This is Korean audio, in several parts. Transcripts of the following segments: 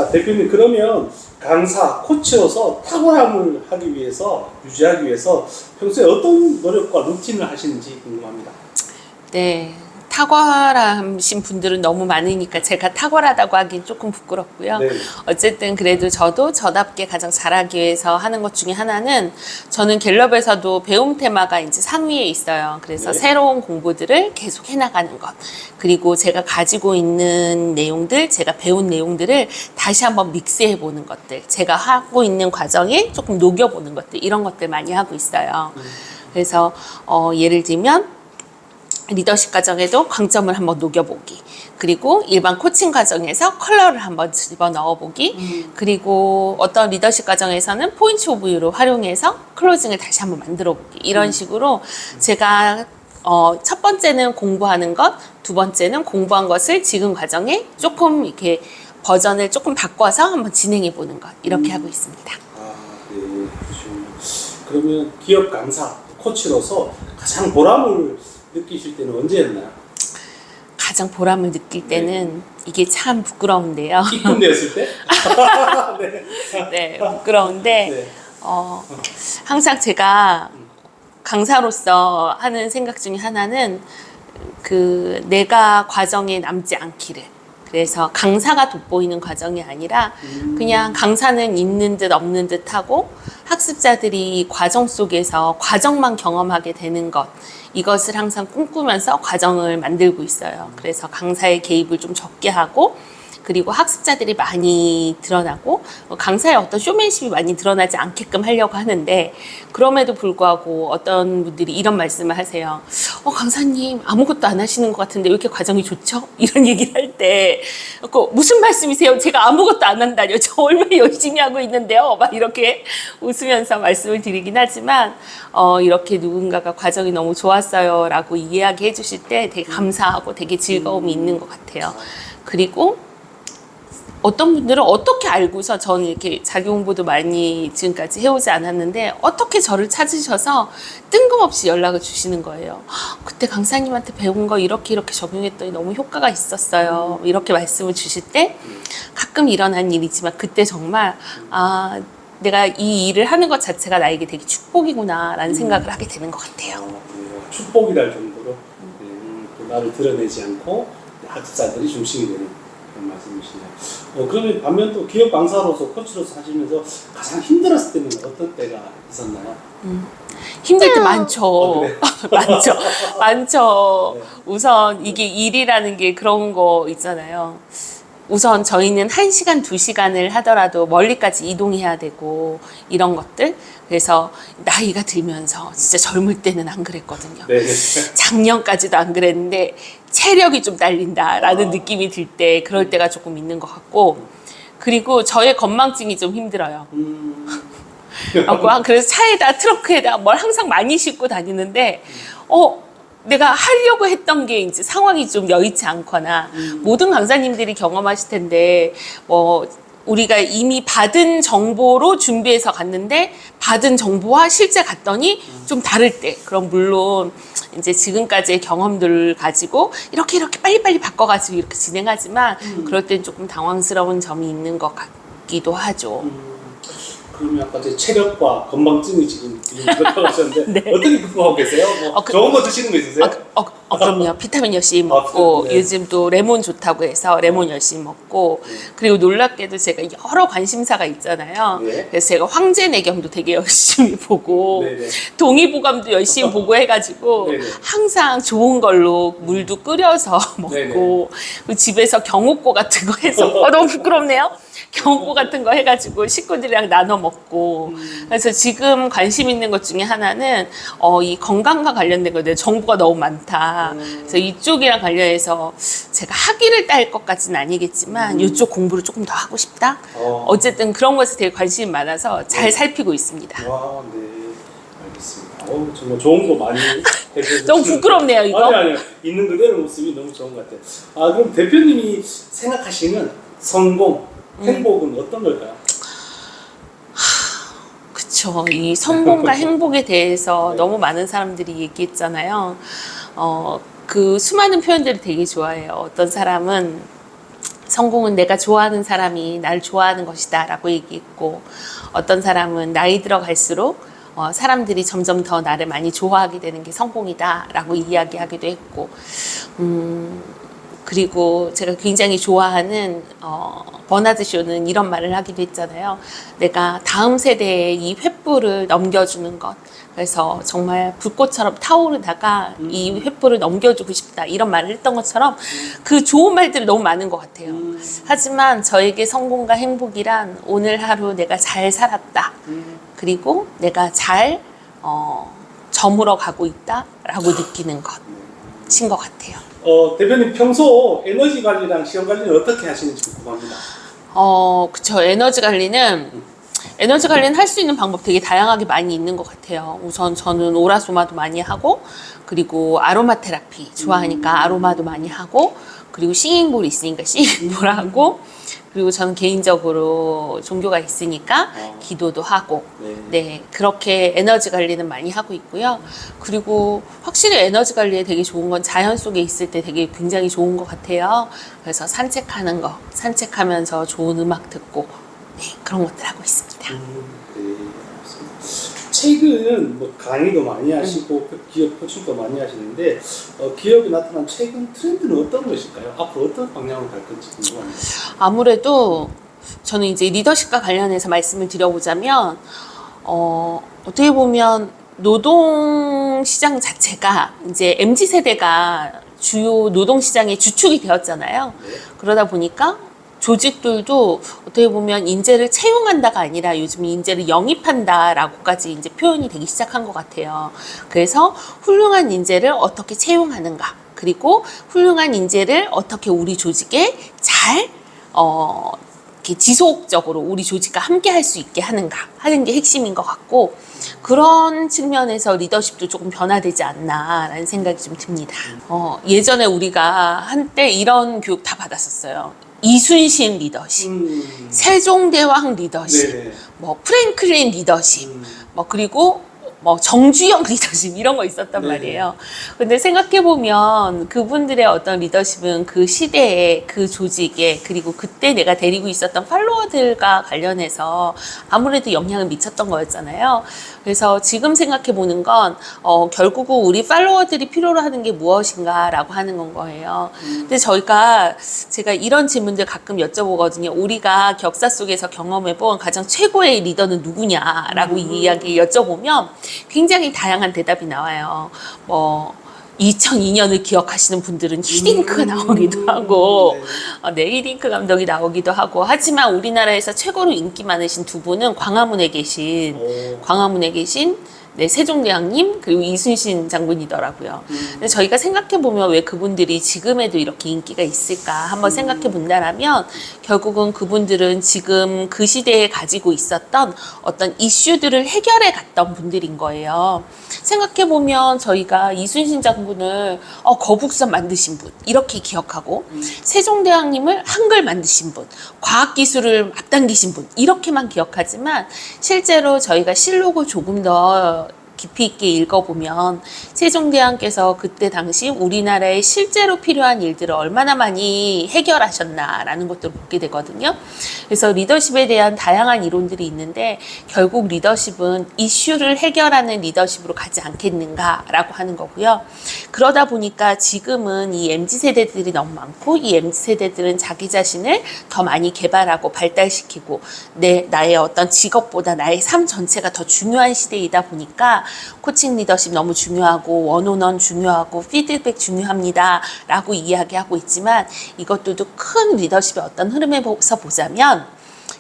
대표님, 그러면 강사, 코치로서 탁월함을 하기 위해서, 유지하기 위해서 평소에 어떤 노력과 루틴을 하시는지 궁금합니다. 네, 탁월하신 분들은 너무 많으니까 제가 탁월하다고 하긴 조금 부끄럽고요. 네. 어쨌든 그래도 저도 저답게 가장 잘하기 위해서 하는 것 중에 하나는, 저는 갤럽에서도 배움 테마가 이제 상위에 있어요. 그래서 네. 새로운 공부들을 계속 해나가는 것, 그리고 제가 가지고 있는 내용들, 제가 배운 내용들을 다시 한번 믹스해 보는 것들, 제가 하고 있는 과정에 조금 녹여보는 것들, 이런 것들 많이 하고 있어요. 그래서 예를 들면 리더십 과정에도 강점을 한번 녹여보기, 그리고 일반 코칭 과정에서 컬러를 한번 집어넣어보기, 그리고 어떤 리더십 과정에서는 포인트 오브 뷰를 활용해서 클로징을 다시 한번 만들어보기, 이런 식으로 제가 첫 번째는 공부하는 것, 두 번째는 공부한 것을 지금 과정에 조금 이렇게 버전을 조금 바꿔서 한번 진행해 보는 것, 이렇게 하고 있습니다. 아, 네. 그러면 기업 강사, 코치로서 가장 보람을 느끼실 때는 언제였나요? 가장 보람을 느낄 때는 이게 참 부끄러운데요. 입금되었을 때? 네. 네, 부끄러운데 네. 항상 제가 강사로서 하는 생각 중에 하나는 내가 과정에 남지 않기를. 그래서 강사가 돋보이는 과정이 아니라 그냥 강사는 있는 듯 없는 듯 하고 학습자들이 과정 속에서 과정만 경험하게 되는 것, 이것을 항상 꿈꾸면서 과정을 만들고 있어요. 그래서 강사의 개입을 좀 적게 하고, 그리고 학습자들이 많이 드러나고 강사의 어떤 쇼맨십이 많이 드러나지 않게끔 하려고 하는데, 그럼에도 불구하고 어떤 분들이 이런 말씀을 하세요. 강사님 아무것도 안 하시는 것 같은데 왜 이렇게 과정이 좋죠? 이런 얘기를 할 때 무슨 말씀이세요? 제가 아무것도 안 한다뇨? 저 얼마나 열심히 하고 있는데요? 막 이렇게 웃으면서 말씀을 드리긴 하지만 이렇게 누군가가 과정이 너무 좋았어요 라고 이야기해 주실 때 되게 감사하고 되게 즐거움이 있는 것 같아요. 그리고 어떤 분들은 어떻게 알고서, 저는 이렇게 자기 홍보도 많이 지금까지 해오지 않았는데 어떻게 저를 찾으셔서 뜬금없이 연락을 주시는 거예요. 그때 강사님한테 배운 거 이렇게 적용했더니 너무 효과가 있었어요. 이렇게 말씀을 주실 때 가끔 일어난 일이지만, 그때 정말 내가 이 일을 하는 것 자체가 나에게 되게 축복이구나 라는 생각을 하게 되는 것 같아요. 축복이랄 정도로 나를 드러내지 않고 학습자들이 중심이 되는 그런 말씀이시네요. 그러면 반면 또 기업 강사로서, 코치로서 하시면서 가장 힘들었을 때는 어떤 때가 있었나요? 힘들 때 많죠. 그래요? 많죠. 네. 우선 이게 일이라는 게 그런 거 있잖아요. 우선 저희는 1시간, 2시간을 하더라도 멀리까지 이동해야 되고 이런 것들. 그래서 나이가 들면서 진짜 젊을 때는 안 그랬거든요. 네. 작년까지도 안 그랬는데 체력이 좀 딸린다라는 느낌이 들 때, 그럴 때가 조금 있는 것 같고, 그리고 저의 건망증이 좀 힘들어요. 그래서 차에다, 트렁크에다 뭘 항상 많이 싣고 다니는데 내가 하려고 했던 게 이제 상황이 좀 여의치 않거나, 모든 강사님들이 경험하실 텐데 우리가 이미 받은 정보로 준비해서 갔는데 받은 정보와 실제 갔더니 좀 다를 때, 그럼 물론 이제 지금까지의 경험들을 가지고 이렇게 빨리빨리 바꿔가지고 이렇게 진행하지만 그럴 땐 조금 당황스러운 점이 있는 것 같기도 하죠. 그러면 아까 제 체력과 건망증이 지금 그렇다고 하셨는데 네. 어떻게 극복하고 계세요? 좋은 거 드시는 거 있으세요? 그럼요. 비타민 열심히 먹고, 네. 요즘 또 레몬 좋다고 해서 레몬 열심히 먹고, 그리고 놀랍게도 제가 여러 관심사가 있잖아요. 네. 그래서 제가 황제내경도 되게 열심히 보고, 네네. 동의보감도 열심히 보고 해가지고 네네. 항상 좋은 걸로 물도 끓여서 먹고, 네네. 그리고 집에서 경옥고 같은 거 해서 너무 부끄럽네요. 경옥고 같은 거 해가지고 식구들이랑 나눠 먹고. 그래서 지금 관심 있는 것 중에 하나는 이 건강과 관련된 건데 정보가 너무 많다. 그래서 이쪽이랑 관련해서 제가 학위를 딸 것까지는 아니겠지만 이쪽 공부를 조금 더 하고 싶다. 어쨌든 그런 것에 되게 관심이 많아서 잘 살피고 있습니다. 와, 네, 알겠습니다. 정말 좋은 거 많이 해주셔서 너무 부끄럽네요, 이거. 아니요. 있는 그대로 모습이 너무 좋은 것 같아요. 그럼 대표님이 생각하시는 성공, 행복은 어떤 걸까요? 그쵸. 이 성공과 행복에 대해서 너무 많은 사람들이 얘기했잖아요. 그 수많은 표현들을 되게 좋아해요. 어떤 사람은 성공은 내가 좋아하는 사람이 날 좋아하는 것이다 라고 얘기했고, 어떤 사람은 나이 들어갈수록 사람들이 점점 더 나를 많이 좋아하게 되는 게 성공이다 라고 이야기하기도 했고, 그리고 제가 굉장히 좋아하는 버나드 쇼는 이런 말을 하기도 했잖아요. 내가 다음 세대에 이 횃불을 넘겨주는 것. 그래서 정말 불꽃처럼 타오르다가 이 횃불을 넘겨주고 싶다. 이런 말을 했던 것처럼 그 좋은 말들이 너무 많은 것 같아요. 하지만 저에게 성공과 행복이란 오늘 하루 내가 잘 살았다. 그리고 내가 잘 저물어 가고 있다라고 느끼는 것인 것 같아요. 대표님 평소 에너지 관리랑 시간 관리는 어떻게 하시는지 궁금합니다. 그쵸. 에너지 관리는 할 수 있는 방법 되게 다양하게 많이 있는 것 같아요. 우선 저는 오라소마도 많이 하고, 그리고 아로마 테라피 좋아하니까 아로마도 많이 하고, 그리고 싱잉볼이 있으니까 싱잉볼 하고, 그리고 저는 개인적으로 종교가 있으니까 기도도 하고, 네, 그렇게 에너지 관리는 많이 하고 있고요. 그리고 확실히 에너지 관리에 되게 좋은 건 자연 속에 있을 때 되게 굉장히 좋은 것 같아요. 그래서 산책하는 거, 산책하면서 좋은 음악 듣고, 네, 그런 것들 하고 있습니다. 네, 알겠습니다. 최근 뭐 강의도 많이 하시고 기업 코칭도 많이 하시는데 기업에 나타난 최근 트렌드는 어떤 것일까요? 앞으로 어떤 방향으로 갈 건지 궁금합니다. 아무래도 저는 이제 리더십과 관련해서 말씀을 드려보자면 어떻게 보면 노동시장 자체가 이제 MZ세대가 주요 노동시장의 주축이 되었잖아요. 그러다 보니까 조직들도 어떻게 보면 인재를 채용한다가 아니라 요즘 인재를 영입한다라고까지 이제 표현이 되기 시작한 것 같아요. 그래서 훌륭한 인재를 어떻게 채용하는가, 그리고 훌륭한 인재를 어떻게 우리 조직에 잘 이렇게 지속적으로 우리 조직과 함께 할 수 있게 하는가 하는 게 핵심인 것 같고, 그런 측면에서 리더십도 조금 변화되지 않나라는 생각이 좀 듭니다. 예전에 우리가 한때 이런 교육 다 받았었어요. 이순신 리더십, 세종대왕 리더십, 네네. 뭐 프랭클린 리더십, 뭐 그리고 뭐 정주영 리더십 이런 거 있었단 네네. 말이에요. 근데 생각해 보면 그분들의 어떤 리더십은 그 시대에, 그 조직에, 그리고 그때 내가 데리고 있었던 팔로워들과 관련해서 아무래도 영향을 미쳤던 거였잖아요. 그래서 지금 생각해 보는 건 결국은 우리 팔로워들이 필요로 하는 게 무엇인가라고 하는 건 거예요. 근데 제가 이런 질문들 가끔 여쭤보거든요. 우리가 역사 속에서 경험해 본 가장 최고의 리더는 누구냐라고 이야기 여쭤보면 굉장히 다양한 대답이 나와요. 뭐 2002년을 기억하시는 분들은 히딩크가 나오기도 하고, 네, 히딩크 감독이 나오기도 하고, 하지만 우리나라에서 최고로 인기 많으신 두 분은 광화문에 계신 네, 세종대왕님 그리고 이순신 장군이더라고요. 근데 저희가 생각해 보면 왜 그분들이 지금에도 이렇게 인기가 있을까 한번 생각해 본다라면, 결국은 그분들은 지금 그 시대에 가지고 있었던 어떤 이슈들을 해결해 갔던 분들인 거예요. 생각해 보면 저희가 이순신 장군을 거북선 만드신 분 이렇게 기억하고, 세종대왕님을 한글 만드신 분, 과학기술을 앞당기신 분 이렇게만 기억하지만, 실제로 저희가 실록을 조금 더 깊이 있게 읽어보면 세종대왕께서 그때 당시 우리나라에 실제로 필요한 일들을 얼마나 많이 해결하셨나라는 것들을 보게 되거든요. 그래서 리더십에 대한 다양한 이론들이 있는데, 결국 리더십은 이슈를 해결하는 리더십으로 가지 않겠는가라고 하는 거고요. 그러다 보니까 지금은 이 MZ세대들이 너무 많고, 이 MZ세대들은 자기 자신을 더 많이 개발하고 발달시키고 나의 어떤 직업보다 나의 삶 전체가 더 중요한 시대이다 보니까 코칭 리더십 너무 중요하고, 원온원 중요하고, 피드백 중요합니다 라고 이야기하고 있지만, 이것들도 큰 리더십의 어떤 흐름에서 보자면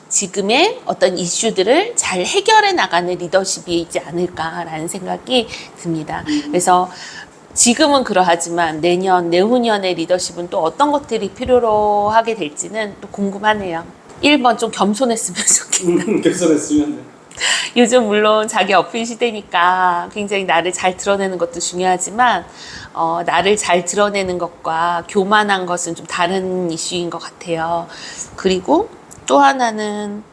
지금의 어떤 이슈들을 잘 해결해 나가는 리더십이지 않을까라는 생각이 듭니다. 그래서 지금은 그러하지만 내년, 내후년의 리더십은 또 어떤 것들이 필요로 하게 될지는 또 궁금하네요. 1번 좀 겸손했으면 좋겠다. 겸손했으면. 요즘 물론 자기 어필 시대니까 굉장히 나를 잘 드러내는 것도 중요하지만, 나를 잘 드러내는 것과 교만한 것은 좀 다른 이슈인 것 같아요. 그리고 또 하나는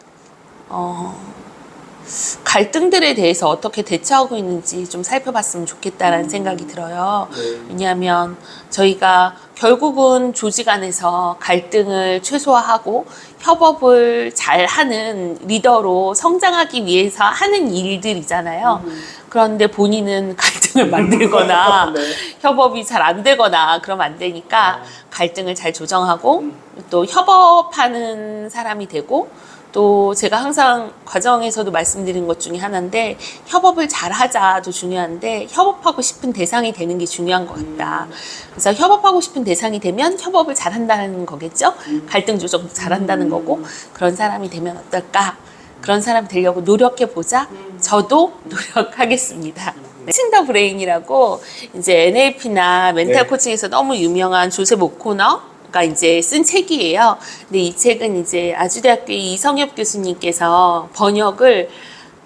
갈등들에 대해서 어떻게 대처하고 있는지 좀 살펴봤으면 좋겠다라는 생각이 들어요. 네. 왜냐하면 저희가 결국은 조직 안에서 갈등을 최소화하고 협업을 잘하는 리더로 성장하기 위해서 하는 일들이잖아요. 그런데 본인은 갈등을 만들거나 네. 협업이 잘 안 되거나 그러면 안 되니까 갈등을 잘 조정하고 또 협업하는 사람이 되고 또 제가 항상 과정에서도 말씀드린 것 중에 하나인데 협업을 잘 하자도 중요한데 협업하고 싶은 대상이 되는 게 중요한 것 같다. 그래서 협업하고 싶은 대상이 되면 협업을 잘 한다는 거겠죠. 갈등 조정도 잘 한다는 거고 그런 사람이 되면 어떨까. 그런 사람이 되려고 노력해보자. 저도 노력하겠습니다. 코칭 더 브레인이라고 이제 NLP나 멘탈 네. 코칭에서 너무 유명한 조셉 오코너가 이제 쓴 책이에요. 근데 이 책은 이제 아주대학교의 이성엽 교수님께서 번역을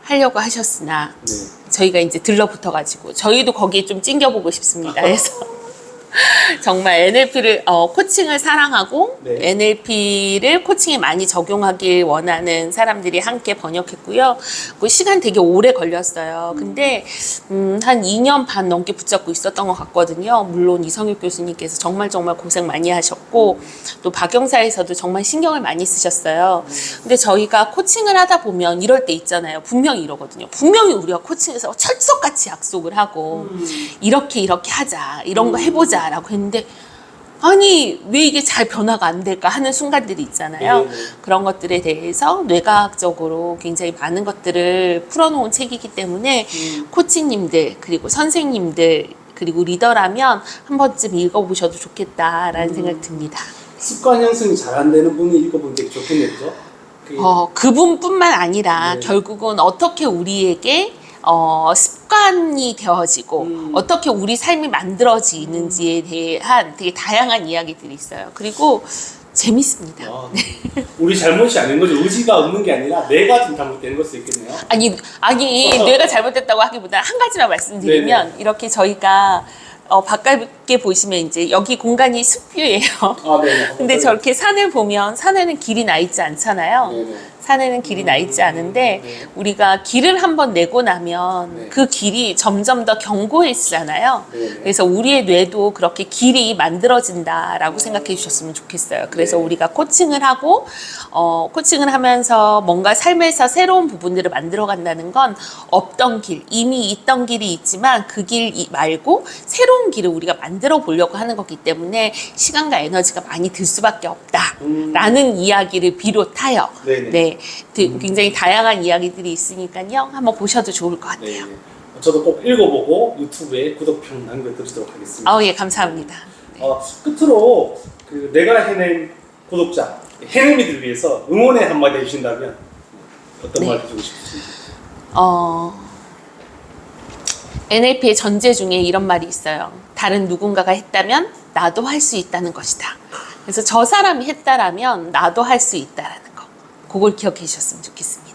하려고 하셨으나 네. 저희가 이제 들러붙어가지고 저희도 거기에 좀 찡겨보고 싶습니다. 그래서 정말 NLP를 코칭을 사랑하고 네. NLP를 코칭에 많이 적용하길 원하는 사람들이 함께 번역했고요. 그 시간 되게 오래 걸렸어요. 근데 한 2년 반 넘게 붙잡고 있었던 것 같거든요. 물론 이성윤 교수님께서 정말 고생 많이 하셨고 또 박영사에서도 정말 신경을 많이 쓰셨어요. 근데 저희가 코칭을 하다 보면 이럴 때 있잖아요. 분명히 이러거든요. 분명히 우리가 코칭에서 철석같이 약속을 하고 이렇게 하자, 이런 거 해보자 라고 했는데 아니 왜 이게 잘 변화가 안 될까 하는 순간들이 있잖아요. 네. 그런 것들에 대해서 뇌과학적으로 굉장히 많은 것들을 풀어놓은 책이기 때문에 코치님들 그리고 선생님들 그리고 리더라면 한 번쯤 읽어보셔도 좋겠다라는 생각이 듭니다. 습관 형성이 잘 안 되는 분이 읽어보는 게 좋겠네요, 그죠? 그게 그분뿐만 아니라 네. 결국은 어떻게 우리에게 습관이 되어지고 어떻게 우리 삶이 만들어지는지에 대한 되게 다양한 이야기들이 있어요. 그리고 재밌습니다. 우리 잘못이 아닌 거죠. 의지가 없는 게 아니라 내가 좀 잘못된 걸 수 있겠네요. 아니 뇌가 잘못됐다고 하기보다 한 가지만 말씀드리면 이렇게 저희가 바깥에 보시면 이제 여기 공간이 숲뷰예요. 네. 근데 저렇게 산을 보면 산에는 길이 나 있지 않잖아요. 네네. 산에는 길이 나 있지 않은데 우리가 길을 한번 내고 나면 네. 그 길이 점점 더 견고해지잖아요. 네네. 그래서 우리의 뇌도 그렇게 길이 만들어진다라고 생각해 주셨으면 좋겠어요. 그래서 네. 우리가 코칭을 하고 코칭을 하면서 뭔가 삶에서 새로운 부분들을 만들어 간다는 건 없던 길, 이미 있던 길이 있지만 그 길 말고 새로운 길을 우리가 만들어 보려고 하는 거기 때문에 시간과 에너지가 많이 들 수밖에 없다라는 이야기를 비롯하여 네네. 네, 굉장히 다양한 이야기들이 있으니까요. 한번 보셔도 좋을 것 같아요. 네. 저도 꼭 읽어보고 유튜브에 구독평 남겨드리도록 하겠습니다. 예, 감사합니다. 끝으로 그 내가 해낸 구독자, 해내미들 위해서 응원의 한마디 해주신다면 어떤 네. 말 해주고 싶으십니까? NLP의 전제 중에 이런 말이 있어요. 다른 누군가가 했다면 나도 할 수 있다는 것이다. 그래서 저 사람이 했다라면 나도 할 수 있다라는 거. 그걸 기억해 주셨으면 좋겠습니다.